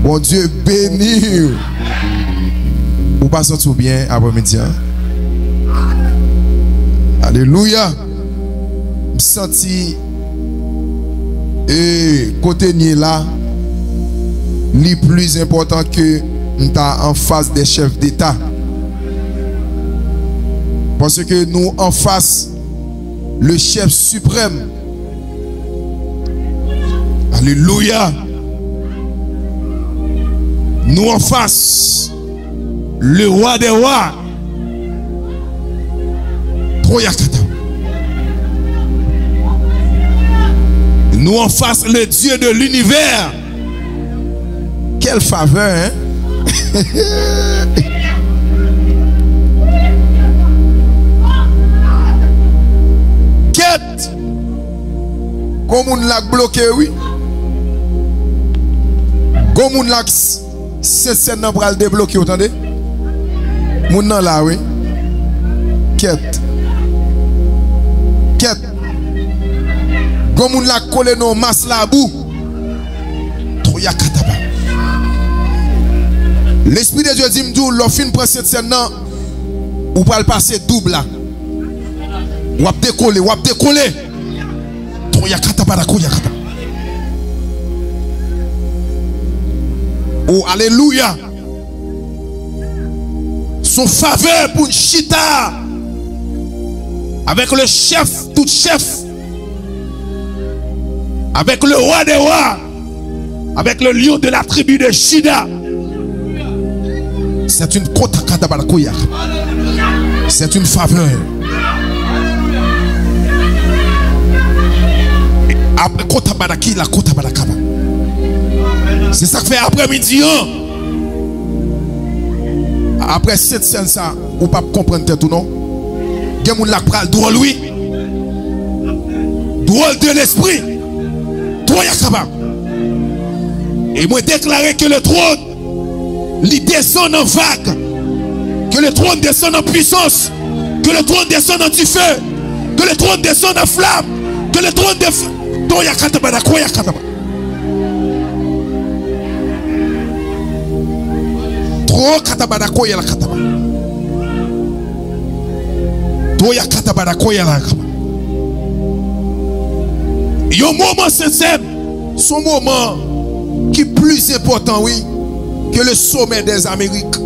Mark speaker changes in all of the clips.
Speaker 1: Bon Dieu béni. Vous passez tout bien après-midi. Alléluia. Je senti et côté ni là, le plus important que nous sommes en face des chefs d'État. Parce que nous en face le chef suprême. Alléluia. Nous en face le roi des rois. Nous en face le Dieu de l'univers. Quelle faveur, hein? Quête. Comme on l'a bloqué, oui. Comme on l'a cette scène pour le débloquer, vous entendez? Mon nom là, oui. Quête. Quête. Comme on l'a collé nos masses là bout. L'Esprit de Dieu dit m'dou l'offre prend cette scène là ou pas le passer double là. Ou ap décoller, ou ap décoller. Oh alléluia. Son faveur pour une chita avec le chef, tout chef, avec le roi des rois, avec le lion de la tribu de Shida. C'est une c'est une faveur. C'est ça que fait après-midi. Après cette scène, ça, ou pas comprendre tout, non? Il y a des gens qui drôle, oui. Drôle de l'esprit. Et moi, déclarer que le trône, il descend en vague. Que le trône descend en puissance. Que le trône descend en du feu. Que le trône descend en flamme. Que le trône descend. Trop katabada koya la kataba. Toya katabada koya la kataba. Yon moment sincère, son moment qui est plus important, oui, que le sommet des Amériques.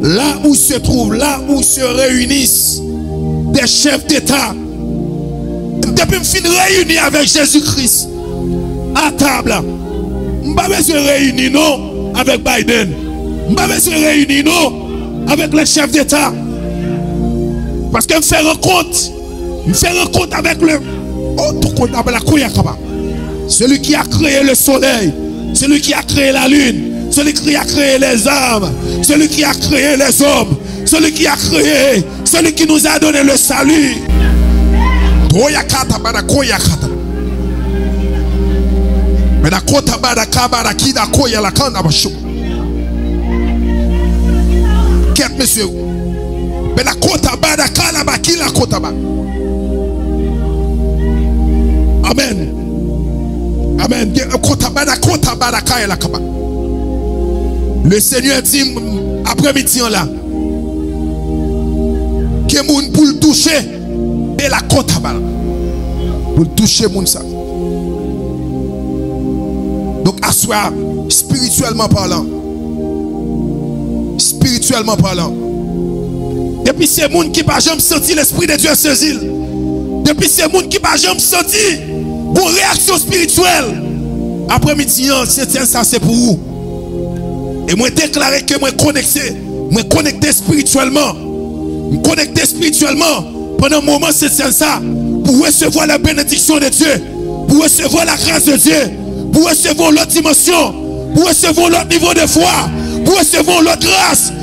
Speaker 1: Là où se trouvent, là où se réunissent des chefs d'État. Depuis que je finis réuni avec Jésus-Christ à table, je ne vais pas se réunir non avec Biden. Je ne vais pas se réunir non avec les chefs d'État. Parce que je fais rencontre avec le celui qui a créé le soleil, celui qui a créé la lune, celui qui a créé les âmes, celui qui a créé les hommes, celui qui a créé, celui qui nous a donné le salut. Quête, monsieur. Amen. Amen. Le Seigneur dit après-midi là que moun pour le toucher et la côte pour le toucher moun ça. Donc asseoir spirituellement parlant. Spirituellement parlant. Depuis ces moun qui pas jamais senti l'esprit de Dieu saisir. Depuis ces moun qui pas jamais senti une réaction spirituelle. Après-midi, c'est ça, c'est pour vous. Et moi déclarer que moi connecté spirituellement. Connecté spirituellement pendant un moment, c'est ça. Pour recevoir la bénédiction de Dieu. Pour recevoir la grâce de Dieu. Pour recevoir l'autre dimension. Pour recevoir l'autre niveau de foi. Pour recevoir l'autre grâce.